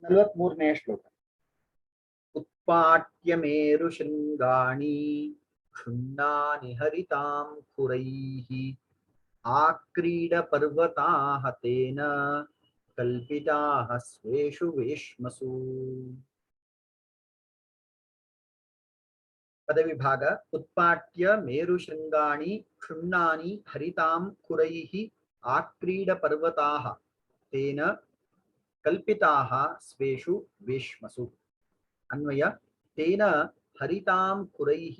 43ನೇ ಶ್ಲೋಕ. उत्पाट्य मेरुशृङ्गाणि क्षुण्णानि हरितां खुरैः आक्रीड पर्वताः तेन कल्पिताः स्वेषु वेश्मसु. पदविभाग. उत्पाट्य मेरुशृङ्गाणि क्षुण्णानि हरितां खुरैः आक्रीड पर्वताः तेन कल्पिताः स्वेषु वेश्मसु. अन्वय. तेन हरितां खुरैः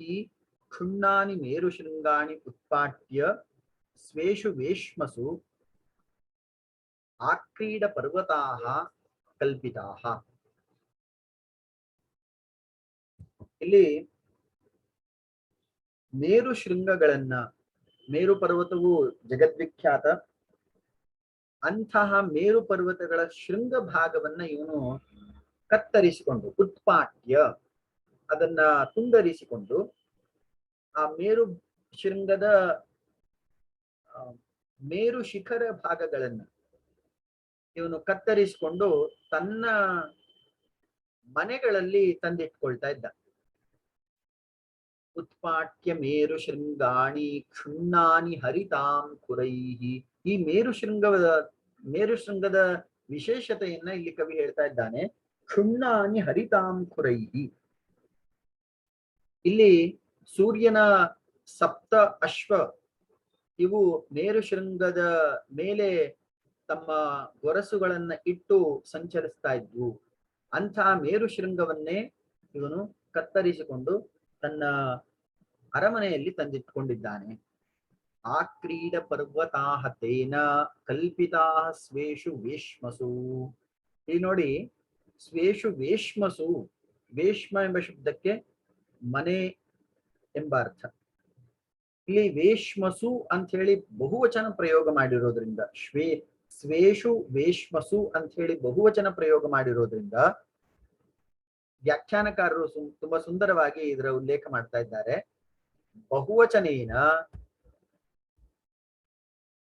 क्षुण्णानि मेरुशृङ्गाणि उत्पाट्य स्वेषु वेश्मसु आक्रीड पर्वताः कल्पिताः. ಇಲ್ಲಿ ಮೇರು ಶೃಂಗಗಳನ್ನ, ಮೇರು ಪರ್ವತವು ಜಗದ್ವಿಖ್ಯಾತ, ಅಂತಹ ಮೇರು ಪರ್ವತಗಳ ಶೃಂಗ ಭಾಗವನ್ನ ಇವನು ಕತ್ತರಿಸಿಕೊಂಡು, ಉತ್ಪಾಟ್ಯ ಅದನ್ನ ತುಂಡರಿಸಿಕೊಂಡು, ಆ ಮೇರು ಶೃಂಗದ ಮೇರು ಶಿಖರ ಭಾಗಗಳನ್ನ ಇವನು ಕತ್ತರಿಸಿಕೊಂಡು ತನ್ನ ಮನೆಗಳಲ್ಲಿ ತಂದಿಟ್ಕೊಳ್ತಾ ಇದ್ದ. ಉತ್ಪಾಟ್ಯ ಮೇರು ಶೃಂಗಾಣಿ ಕ್ಷುಣ್ಣಾನಿ ಹರಿತಾಂ ಕುರೈಹಿ. ಈ ಮೇರು ಶೃಂಗದ ವಿಶೇಷತೆಯನ್ನ ಇಲ್ಲಿ ಕವಿ ಹೇಳ್ತಾ ಇದ್ದಾನೆ. ಕ್ಷುಣ್ಣಾನಿ ಹರಿತಾಂ ಕುರೈಹಿ. ಇಲ್ಲಿ ಸೂರ್ಯನ ಸಪ್ತ ಅಶ್ವ ಇವು ಮೇರು ಶೃಂಗದ ಮೇಲೆ ತಮ್ಮ ಗೊರಸುಗಳನ್ನ ಇಟ್ಟು ಸಂಚರಿಸ್ತಾ ಇದ್ವು. ಅಂಥ ಮೇರು ಶೃಂಗವನ್ನೇ ಇವನು ಕತ್ತರಿಸಿಕೊಂಡು ತನ್ನ ಅರಮನೆಯಲ್ಲಿ ತಂದಿಟ್ಕೊಂಡಿದ್ದಾನೆ. ಆಕ್ರೀಡ ಪರ್ವತಾಹ ತೇನ ಕಲ್ಪಿತಾಹ ಸ್ವೇಷು ವೇಶ್ಮಸು. ಇಲ್ಲಿ ನೋಡಿ, ಸ್ವೇಷು ವೇಶ್ಮಸು, ವೇಶ್ಮ ಎಂಬ ಶಬ್ದಕ್ಕೆ ಮನೆ ಎಂಬ ಅರ್ಥ. ಇಲ್ಲಿ ವೇಶ್ಮಸು ಅಂತ ಹೇಳಿ ಬಹುವಚನ ಪ್ರಯೋಗ ಮಾಡಿರೋದ್ರಿಂದ, ಸ್ವೇಷು ವೇಶ್ಮಸು ಅಂತ ಹೇಳಿ ಬಹುವಚನ ಪ್ರಯೋಗ ಮಾಡಿರೋದ್ರಿಂದ ವ್ಯಾಖ್ಯಾನಕಾರರು ತುಂಬಾ ಸುಂದರವಾಗಿ ಇದರ ಉಲ್ಲೇಖ ಮಾಡ್ತಾ ಇದ್ದಾರೆ. ಬಹುವಚನೇನ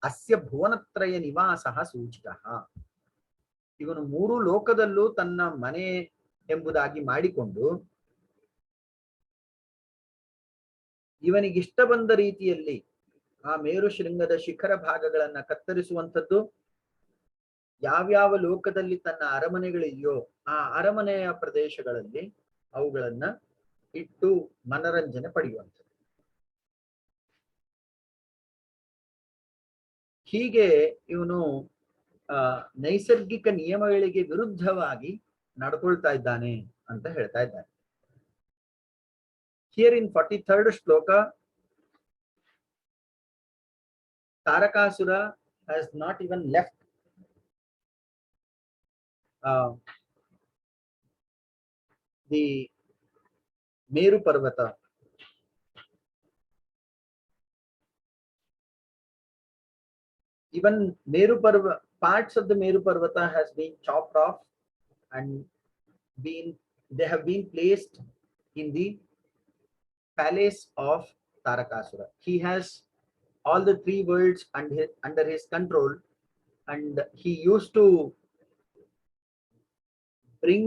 ಅಸ್ಯ ಭುವನತ್ರಯ ನಿವಾಸ ಸೂಚಿತ. ಇವನು ಮೂರು ಲೋಕದಲ್ಲೂ ತನ್ನ ಮನೆ ಎಂಬುದಾಗಿ ಮಾಡಿಕೊಂಡು ಇವನಿಗಿಷ್ಟ ಬಂದ ರೀತಿಯಲ್ಲಿ ಆ ಮೇರು ಶೃಂಗದ ಶಿಖರ ಭಾಗಗಳನ್ನ ಕತ್ತರಿಸುವಂಥದ್ದು, ಯಾವ್ಯಾವ ಲೋಕದಲ್ಲಿ ತನ್ನ ಅರಮನೆಗಳಿದೆಯೋ ಆ ಅರಮನೆಯ ಪ್ರದೇಶಗಳಲ್ಲಿ ಅವುಗಳನ್ನ ಇಟ್ಟು ಮನರಂಜನೆ ಪಡೆಯುವಂಥದ್ದು. ಹೀಗೆ ಇವನು ನೈಸರ್ಗಿಕ ನಿಯಮಗಳಿಗೆ ವಿರುದ್ಧವಾಗಿ ನಡ್ಕೊಳ್ತಾ ಇದ್ದಾನೆ ಅಂತ ಹೇಳ್ತಾ ಇದ್ದಾನೆ. Here in 43rd shloka, Tarakasura has not even left the Meru Parvata. Even parts of the Meru Parvata has been chopped off and they have been placed in the palace of Tarakasura. He has all the three worlds under his control, and he used to bring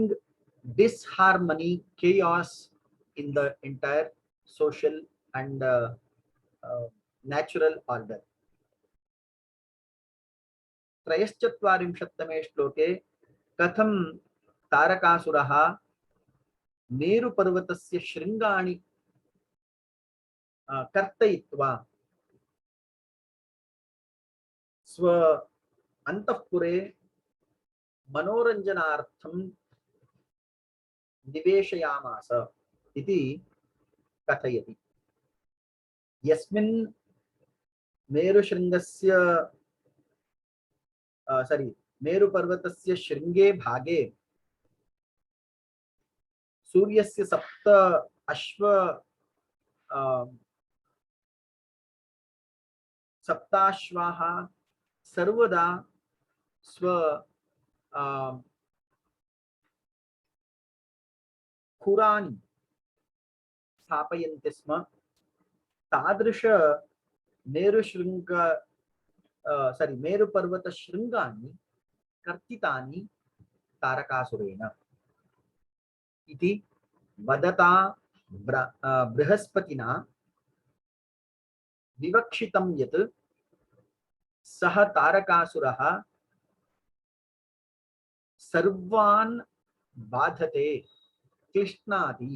disharmony, chaos in the entire social and natural order. त्रयश्चत्वारिंशत्तमे श्लोके कथं तारकासुरः मेरुपर्वतस्य शृङ्गाणि कर्तयित्वा स्व अंतःपुरे मनोरंजनार्थं निवेशयामास इति कथयति. यस्मिन् मेरुशृङ्गस्य मेरुपर्वतस्य शृङ्गे भागे सूर्यस्य सप्त अश्व सप्ताश्वाः सर्वदा स्व खुरानि स्थापयन्ति स्म. तादृश मेरुपर्वत शृङ्गानि कर्तितानि तारकासुरेण इति वदता बृहस्पतिना विवक्षितं यत् सः तारकासुरः सर्वान् बाधते, क्लिश्नाति,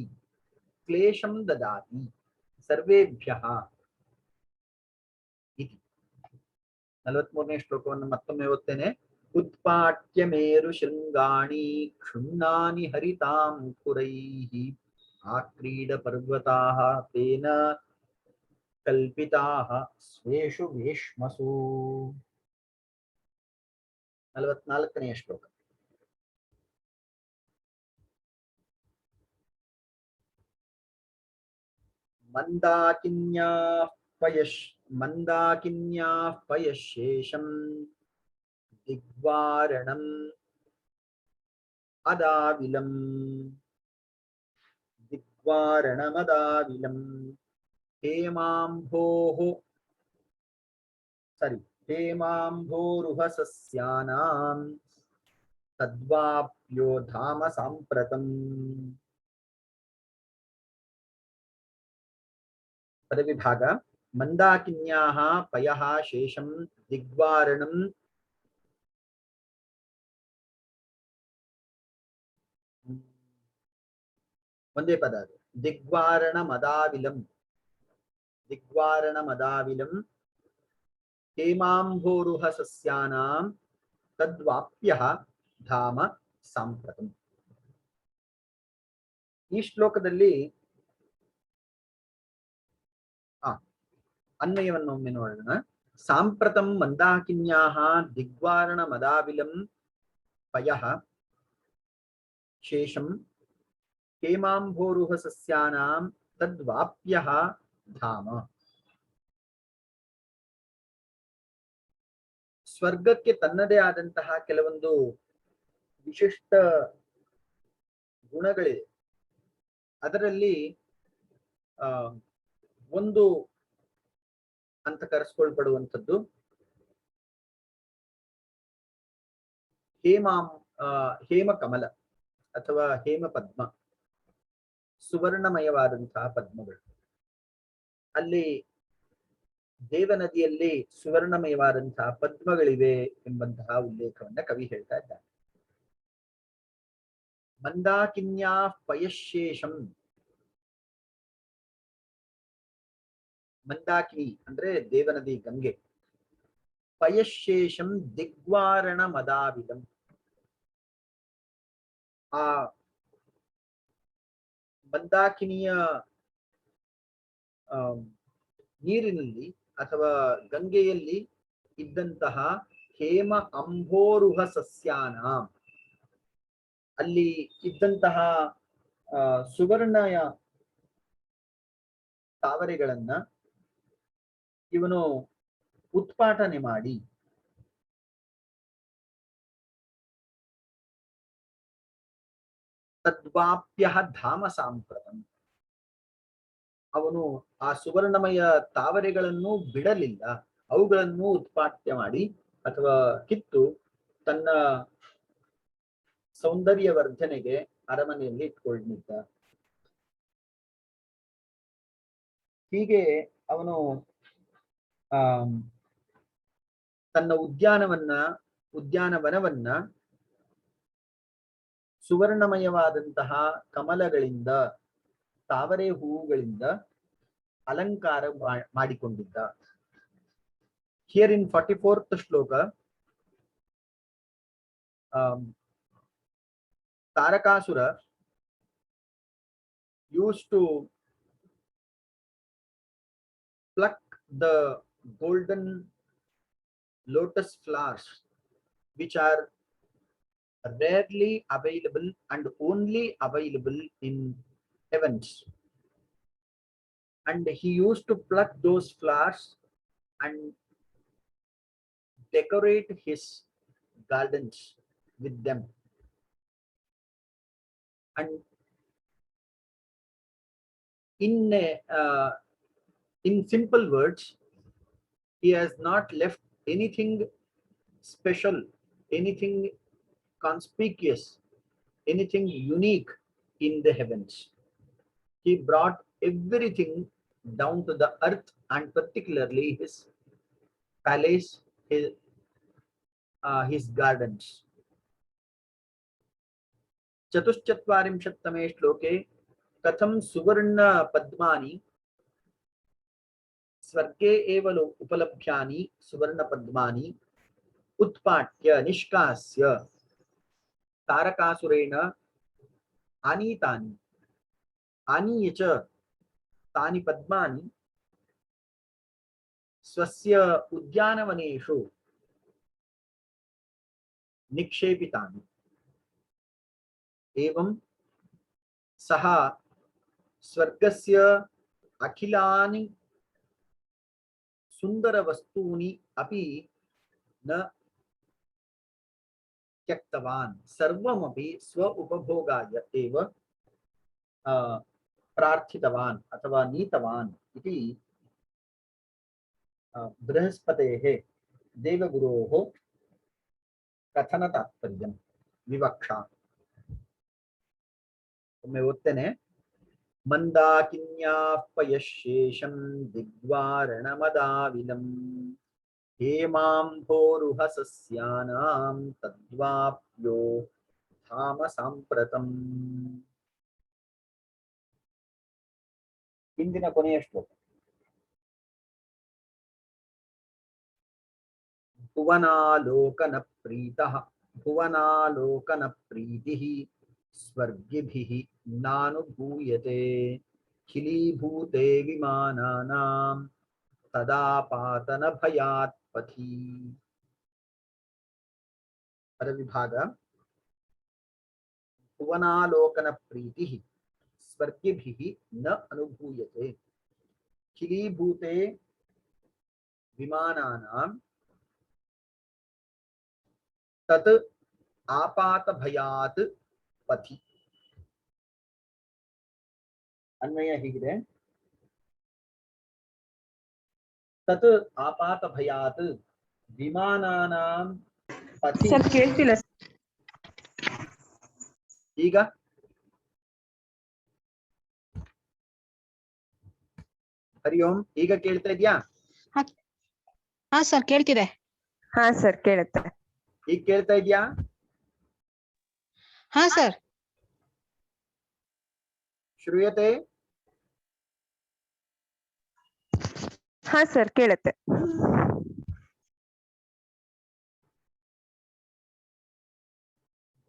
क्लेशं ददाति सर्वेभ्यः इति। 43ನೇ ಶ್ಲೋಕವನ್ನು ಮತ್ತೊಮ್ಮೆ ಓದ್ತೇನೆ. उत्पाट्य मेरु शृंगाणि क्षुण्णानि हरितांकुरैः आक्रीड पर्वताः तेन कल्पिताः स्वेषु वेश्मसु. 44ನೇ ಶ್ಲೋಕ. मंदाकिन्याः पयशेषं दिग्वारणम् अदाविलम् हेमाम्भोरुहसस्यानां तद्वाप्यो धाम साम्प्रतम्. पदविभाग. मंदाकिन्याः पयः शेषं दिग्वारणम् ಒಂದೇ ಪದ ಅದು. ದಿಗ್ವಾರಣಮದಾವಿಲಂ ಹೇಮಾಂಭೋರುಹ ಸಸ್ಯಾನಾಂ ತದ್ವಾಪ್ಯಃ ಧಾಮ ಸಾಂಪ್ರತಂ. ಈ ಶ್ಲೋಕದಲ್ಲಿ ಅನ್ವಯವನ್ನು ಒಮ್ಮೆ ನೋಡೋಣ. ಸಾಂಪ್ರತಂ ಮಂದಾಕಿನ್ಯಾಃ ದಿಗ್ವಾರಣಮದಾವಿಲಂ ಪಯಃ ಶೇಷಂ ಹೇಮಾಂಭೋರುಹ ಸಸ್ಯಾನಾಂ ತದ್ವಾಪ್ಯಃ ಧಾಮ. ಸ್ವರ್ಗಕ್ಕೆ ತನ್ನದೇ ಆದಂತಹ ಕೆಲವೊಂದು ವಿಶಿಷ್ಟ ಗುಣಗಳಿವೆ. ಅದರಲ್ಲಿ ಒಂದು ಅಂತ ಕರೆಸ್ಕೊಳ್ಪಡುವಂಥದ್ದು ಹೇಮಕಮಲ ಅಥವಾ ಹೇಮ ಪದ್ಮ, ಸುವರ್ಣಮಯವಾದಂತಹ ಪದ್ಮಗಳು. ಅಲ್ಲಿ ದೇವನದಿಯಲ್ಲಿ ಸುವರ್ಣಮಯವಾದಂತಹ ಪದ್ಮಗಳಿವೆ ಎಂಬಂತಹ ಉಲ್ಲೇಖವನ್ನ ಕವಿ ಹೇಳ್ತಾ ಇದ್ದಾರೆ. ಮಂದಾಕಿನ್ಯಾ ಪಯಶೇಷಂ, ಮಂದಾಕಿನಿ ಅಂದ್ರೆ ದೇವನದಿ ಗಂಗೆ. ಪಯಶೇಷಂ ದಿಗ್ವಾರಣ ಮದಾವಿಲಂ, ಆ ಮಂದಾಕಿನಿಯ ನೀರಿನಲ್ಲಿ ಅಥವಾ ಗಂಗೆಯಲ್ಲಿ ಇದ್ದಂತಹ ಹೇಮ ಅಂಬೋರುಹ ಸಸ್ಯಾನ, ಅಲ್ಲಿ ಇದ್ದಂತಹ ಸುವರ್ಣಯ ತಾವರೆಗಳನ್ನ ಇವನು ಉತ್ಪಾಟನೆ ಮಾಡಿ ತದ್ವಾಪ್ಯ ಧಾಮ ಸಾಂಪ್ರತಂ, ಅವನು ಆ ಸುವರ್ಣಮಯ ತಾವರೆಗಳನ್ನು ಬಿಡಲಿಲ್ಲ, ಅವುಗಳನ್ನು ಉತ್ಪಾಟ್ಯ ಮಾಡಿ ಅಥವಾ ಕಿತ್ತು ತನ್ನ ಸೌಂದರ್ಯ ವರ್ಧನೆಗೆ ಅರಮನೆಯಲ್ಲಿ ಇಟ್ಕೊಂಡಿದ್ದ. ಹೀಗೆ ಅವನು ತನ್ನ ಉದ್ಯಾನವನವನ್ನ ಸುವರ್ಣಮಯವಾದಂತಹ ಕಮಲಗಳಿಂದ, ತಾವರೆ ಹೂವುಗಳಿಂದ ಅಲಂಕಾರ ಮಾಡಿಕೊಂಡಿದ್ದ. ಹಿಯರ್ ಇನ್ 44th ಶ್ಲೋಕ, Tarakasura used to pluck the golden lotus flowers which are rarely available and only available in heavens, and he used to pluck those flowers and decorate his gardens with them. And in simple words, he has not left anything special, anything conspicuous, anything unique in the heavens. He brought everything down to the earth, and particularly his palace, his gardens. चतुश्चत्वारिंशत्तमे श्लोके कथं सुवर्ण पद्मानि स्वर्गे एव उपलभ्यानि सुवर्ण पद्मानि उत्पाट्य निष्कास्य तारकासुरेण आनीतानि आनीय च तानि पद्मानि स्वस्य उद्यानवनेषु निक्षेपितानि। एवं सः स्वर्गस्य अखिलानि सुन्दरवस्तूनि अपि न त्यक्तवान्, सर्वमपि स्व उपभोगाय एव प्रार्थितवान् अथवा नीतवान् इति बृहस्पतेः देवगुरोः कथनतात्पर्यं विवक्षा। मैं ओद्तेने मंदाकिन्याः पयश्येषं दिग्वारणमदाविलं हेमाम्भोरुहसस्यानां तद्वाप्यो धाम साम्प्रतम्। ಇಂದಿನ ಕೊನೆಯ ಶ್ಲೋಕ ಭುವನಾಲೋಕನ ಪ್ರೀತಃ ಭುವನಾಲೋಕನ ಪ್ರೀತಿಃ स्वर्गिभिः नानुभूयते खिलीभूते विमानानां तदापातन भयात् पथि। परविभाग भुवनालोकन प्रीतिः स्वर्गिभिः न अनुभूयते खिलीभूते विमानानां तत् आपात भयात् पथि। अन्वय ಹೀಗಿದೆ, तत् आपात भयात् विमानानां पथि। ಸರ್ ಕೇಳ್ತಿಲ್ಲ. ಈಗ ಹರಿ ಓಂ, ಈಗ ಕೇಳ್ತಾ ಇದೆಯಾ? ಹಾ ಸರ್ ಕೇಳ್ತಿದೆ. ಹಾ ಸರ್ ಕೇಳುತ್ತೆ. ಈಗ ಕೇಳ್ತಾ ಇದೆಯಾ? ಹಾ ಸರ್. ಶ್ರೂಯತೆ? ಹಾ ಸರ್ ಕೇಳುತ್ತೆ.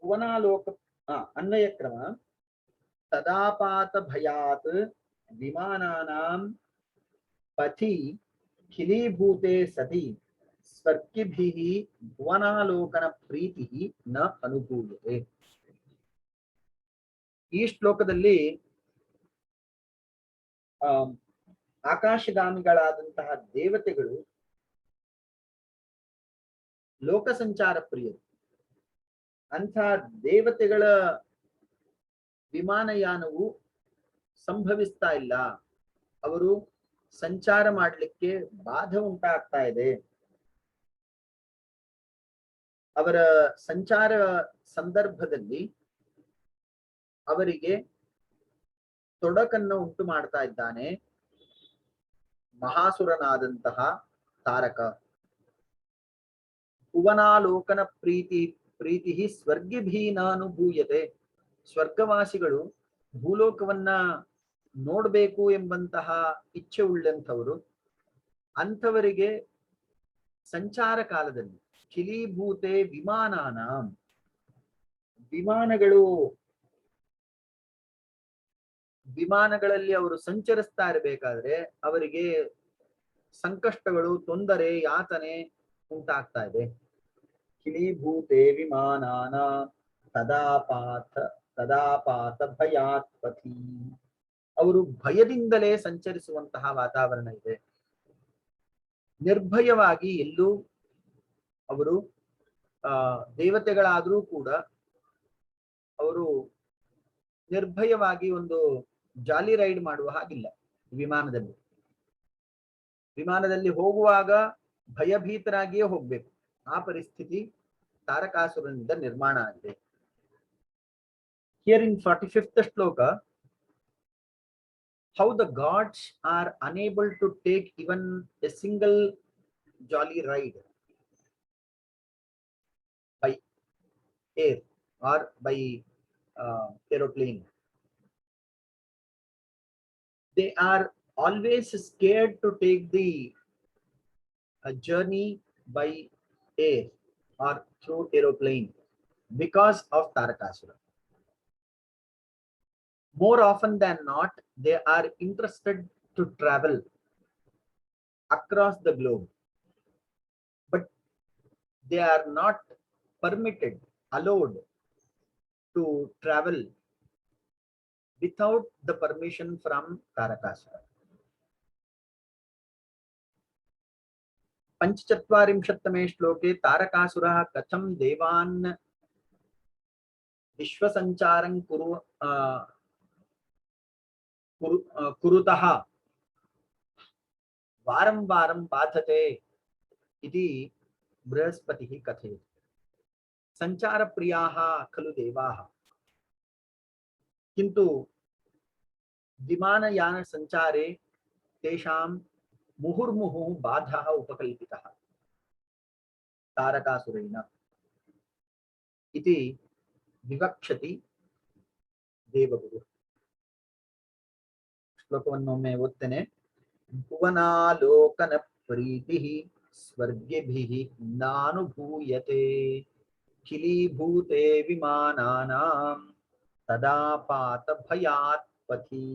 ಭುವನಾಲೋಕ ಅನ್ವಯ ಕ್ರಮ ತದಾಪಾತ ಭಯಾತ್ ವಿಮಾನಾನಾಂ ಪಥಿ ಖಿಲೀಭೂತೆ ಸತಿ ಸ್ವರ್ಗಿಭಿಃ ಭುವನಾಲೋಕನ ಪ್ರೀತಿಃ ನ ಅನುಭೂಯತೆ. ಈ ಶ್ಲೋಕದಲ್ಲಿ ಆಕಾಶಗಾಮಿಗಳಾದಂತಹ ದೇವತೆಗಳು ಲೋಕ ಸಂಚಾರ ಪ್ರಿಯರು. ಅಂಥ ದೇವತೆಗಳ ವಿಮಾನಯಾನವು ಸಂಭವಿಸ್ತಾ ಇಲ್ಲ, ಅವರು ಸಂಚಾರ ಮಾಡಲಿಕ್ಕೆ ಬಾಧೆ ಉಂಟಾಗ್ತಾ ಇದೆ. ಅವರ ಸಂಚಾರ ಸಂದರ್ಭದಲ್ಲಿ ಅವರಿಗೆ ತೊಡಕನ್ನು ಉಂಟು ಮಾಡ್ತಾ ಇದ್ದಾನೆ ಮಹಾಸುರನಾದಂತಹ ತಾರಕ. ಭುವನಾಲೋಕನ ಪ್ರೀತಿ ಸ್ವರ್ಗಿಭಿ ನಾನುಭೂಯತೆ. ಸ್ವರ್ಗವಾಸಿಗಳು ಭೂಲೋಕವನ್ನ ನೋಡ್ಬೇಕು ಎಂಬಂತಹ ಇಚ್ಛೆ ಉಳ್ಳಂಥವರು. ಅಂಥವರಿಗೆ ಸಂಚಾರ ಕಾಲದಲ್ಲಿ ಖಿಲೀಭೂತೆ ವಿಮಾನಾನಾಂ, ವಿಮಾನಗಳಲ್ಲಿ ಅವರು ಸಂಚರಿಸ್ತಾ ಇರಬೇಕಾದ್ರೆ ಅವರಿಗೆ ಸಂಕಷ್ಟಗಳು, ತೊಂದರೆ, ಯಾತನೆ ಉಂಟಾಗ್ತಾ ಇದೆ. ಖಿಲೀಭೂತೆ ವಿಮಾನಾನ ತದಾಪಾತ ಭಯಾತ್ ಪಥಿ. ಅವರು ಭಯದಿಂದಲೇ ಸಂಚರಿಸುವಂತಹ ವಾತಾವರಣ ಇದೆ. ನಿರ್ಭಯವಾಗಿ ಎಲ್ಲೂ ಅವರು ದೇವತೆಗಳಾದರೂ ಕೂಡ ಅವರು ನಿರ್ಭಯವಾಗಿ ಒಂದು ಜಾಲಿ ರೈಡ್ ಮಾಡುವ ಹಾಗಿಲ್ಲ. ವಿಮಾನದಲ್ಲಿ ಹೋಗುವಾಗ ಭಯಭೀತರಾಗಿಯೇ ಹೋಗ್ಬೇಕು. ಆ ಪರಿಸ್ಥಿತಿ ತಾರಕಾಸುರನಿಂದ ನಿರ್ಮಾಣ ಆಗಿದೆ. Here in 45th shloka, how the gods are unable to take even a single jolly ride by air or by aeroplane. They are always scared to take the journey by air or through aeroplane because of Tarakasura. More often than not, they are interested to travel across the globe, but they are not permitted, allowed to travel without the permission from Tarakasura. पंचचत्वारिंशत्तमे श्लोके तारकासुरः कथं देवान् विश्वसञ्चारं कुरुतः वारं वारं बाधते इति बृहस्पतिः कथयति. सञ्चारप्रियाः खलु देवाः, किन्तु विमानयानसञ्चारे तेषां मुहुर्मुहुः बाधः उपकल्पितः तारकासुरेण इति विवक्षति देवगुरुः. श्लोकवन्नೊಮ್ಮೆ ಓದ್ತೇನೆ. ಭುವನಾಲೋಕನ ಪ್ರೀತಿಃ ಸ್ವರ್ಗೇಭಿಃ ನಾನುಭೂಯತೆ ಖಿಲೀಭೂತೆ ವಿಮಾನಾನಾಂ ತದಾ ಪಾತ ಭಯಾತ್ ಪಥಿ.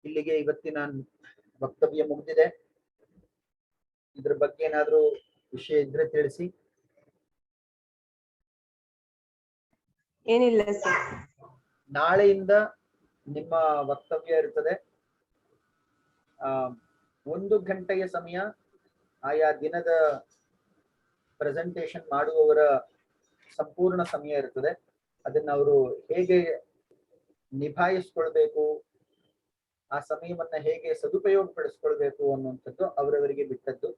ಇಲ್ಲಿಗೆ ಇವತ್ತಿನ ವಕ್ತವ್ಯ ಮುಗಿದಿದೆ. ಇದ್ರ ಬಗ್ಗೆ ಏನಾದ್ರೂ ವಿಷಯ ಇದ್ರೆ ತಿಳಿಸಿ. ಏನಿಲ್ಲ ಸರ್. ನಾಳೆಯಿಂದ ನಿಮ್ಮ ವಕ್ತವ್ಯ ಇರ್ತದೆ. 1 ಗಂಟೆಯ ಸಮಯ ಆಯಾ ದಿನದ ಪ್ರೆಸೆಂಟೇಶನ್ ಮಾಡುವವರ ಸಂಪೂರ್ಣ ಸಮಯ ಇರ್ತದೆ. ಅದನ್ನ ಅವರು ಹೇಗೆ ನಿಭಾಯಿಸ್ಕೊಳ್ಬೇಕು, ಆ ಸಮಯವನ್ನ ಹೇಗೆ ಸದುಪಯೋಗ ಪಡಿಸ್ಕೊಳ್ಬೇಕು ಅನ್ನುವಂಥದ್ದು ಅವರವರಿಗೆ ಬಿಟ್ಟದ್ದು.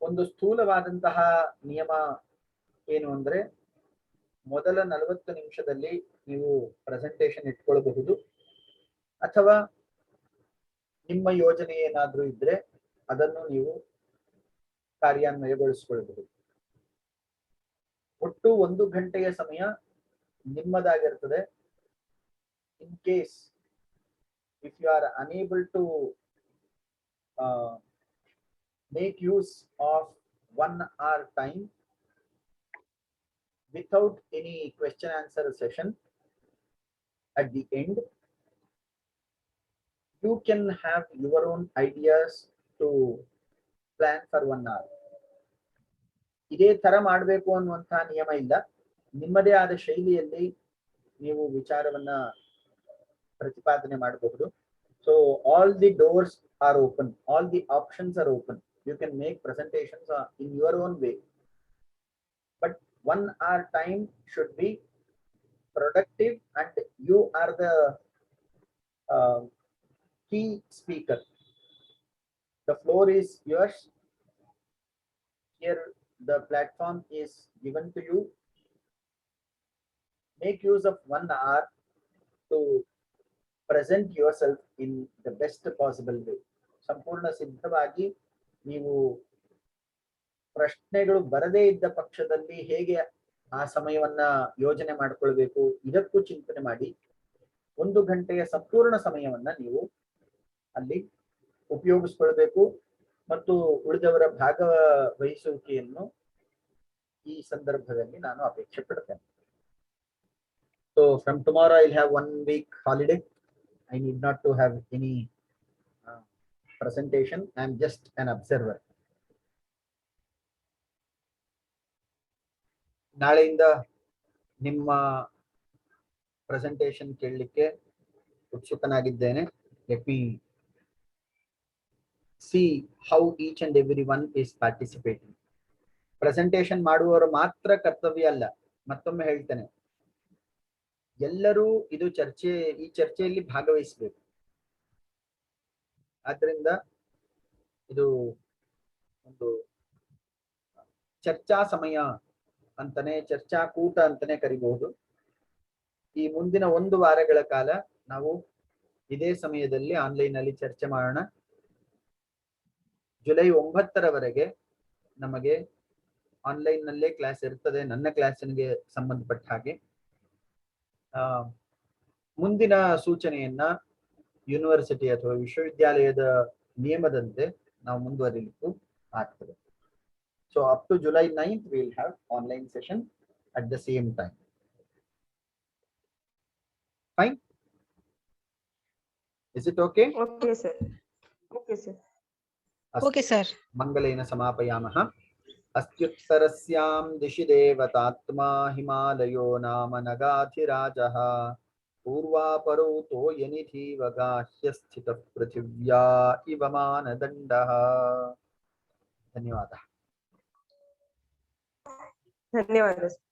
ಒಂದು ಸ್ಥೂಲವಾದಂತಹ ನಿಯಮ ಏನು ಅಂದ್ರೆ, ಮೊದಲ 40 ನಿಮಿಷದಲ್ಲಿ ನೀವು ಪ್ರೆಸೆಂಟೇಶನ್ ಇಟ್ಕೊಳ್ಬಹುದು, ಅಥವಾ ನಿಮ್ಮ ಯೋಜನೆ ಏನಾದ್ರೂ ಇದ್ರೆ ಅದನ್ನು ನೀವು ಕಾರ್ಯಾನ್ವಯಗೊಳಿಸಿಕೊಳ್ಳಬಹುದು. ಒಟ್ಟು 1 ಗಂಟೆಯ ಸಮಯ ನಿಮ್ಮದಾಗಿರ್ತದೆ. In case if you are unable to make use of 1 hour time without any question answer session at the end, you can have your own ideas to plan for 1 hour. ಇದೇ ತರ ಮಾಡಬೇಕು ಅನ್ನುವಂತ ನಿಯಮ ಇಲ್ಲ. ನಿಮ್ಮದೇ ಆದ ಶೈಲಿಯಲ್ಲಿ ನೀವು ವಿಚಾರವನ್ನ ಪ್ರತಿಪಾದನೆ ಮಾಡಬಹುದು. So all the doors are open, all the options are open. You can make presentations in your own way, but 1 hour time should be productive and you are the key speaker. The floor is yours. Here the platform is given to you. Make use of 1 hour to present yourself in the best possible way. ಸಂಪೂರ್ಣ ಸಿದ್ಧವಾಗಿ ನೀವು ಪ್ರಶ್ನೆಗಳು ಬರದೇ ಇದ್ದ ಪಕ್ಷದಲ್ಲಿ ಹೇಗೆ ಆ ಸಮಯವನ್ನ ಯೋಜನೆ ಮಾಡಿಕೊಳ್ಬೇಕು, ಇದಕ್ಕೂ ಚಿಂತನೆ ಮಾಡಿ 1 ಗಂಟೆಯ ಸಂಪೂರ್ಣ ಸಮಯವನ್ನ ನೀವು ಅಲ್ಲಿ ಉಪಯೋಗಿಸ್ಕೊಳ್ಬೇಕು. ಮತ್ತು ಉಳಿದವರ ಭಾಗವಹಿಸುವಿಕೆಯನ್ನು ಈ ಸಂದರ್ಭದಲ್ಲಿ ನಾನು ಅಪೇಕ್ಷೆ ಪಡ್ತೇನೆ. So from tomorrow I'll have 1 week holiday. I need not to have any presentation. I am just an observer. ನಾಳೆಯಿಂದ ನಿಮ್ಮ ಪ್ರೆಸೆಂಟೇಶನ್ ಕೇಳಲಿಕ್ಕೆ ಉತ್ಸುಕನಾಗಿದ್ದೇನೆ. Let me see how each and everyone is participating. Presentation ಮಾಡುವವರು ಮಾತ್ರ ಕರ್ತವ್ಯ ಅಲ್ಲ, ಮತ್ತೊಮ್ಮೆ ಹೇಳ್ತೇನೆ, ಎಲ್ಲರೂ ಈ ಚರ್ಚೆಯಲ್ಲಿ ಭಾಗವಹಿಸಬೇಕು. ಆದ್ದರಿಂದ ಇದು ಒಂದು ಚರ್ಚಾ ಸಮಯ ಅಂತಾನೆ, ಚರ್ಚಾಕೂಟ ಅಂತಾನೆ ಕರಿಬಹುದು. ಈ ಮುಂದಿನ 1 ವಾರಗಳ ಕಾಲ ನಾವು ಇದೇ ಸಮಯದಲ್ಲಿ ಆನ್ಲೈನ್ ಅಲ್ಲಿ ಚರ್ಚೆ ಮಾಡೋಣ. ಜುಲೈ 9ರವರೆಗೆ ನಮಗೆ ಆನ್ಲೈನ್ ನಲ್ಲೇ ಕ್ಲಾಸ್ ಇರ್ತದೆ, ನನ್ನ ಕ್ಲಾಸಿಗೆ ಸಂಬಂಧಪಟ್ಟ ಹಾಗೆ. ಮುಂದಿನ ಸೂಚನೆಯನ್ನ ಯೂನಿವರ್ಸಿಟಿ ಅಥವಾ ವಿಶ್ವವಿದ್ಯಾಲಯದ ನಿಯಮದಂತೆ ನಾವು ಮುಂದುವರಿಲಿಕ್ಕೂ ಆಗ್ತದೆ. So up to July 9th, we will have online session at the same time. Fine? Is it okay? Okay sir. Okay sir. Okay sir. ಮಂಗಲೇನ ಸಮಾಪಯಾಮಃ. ಅಸ್ತ್ಯುತ್ತರಸ್ಯಾಂ ದಿಶಿ ದೇವತಾತ್ಮಾ ಹಿಮಾಲಯೋ ನಾಮ ನಗಾಧಿರಾಜಃ ಪೂರ್ವಾಪರೌ ತೋಯನಿಧೀವ ಗಾಹ್ಯ ಸ್ಥಿತಃ ಪೃಥಿವ್ಯಾ ಇವ ಮಾನದಂಡಃ. ಧನ್ಯವಾದ. ಧನ್ಯವಾದ ಸರ್.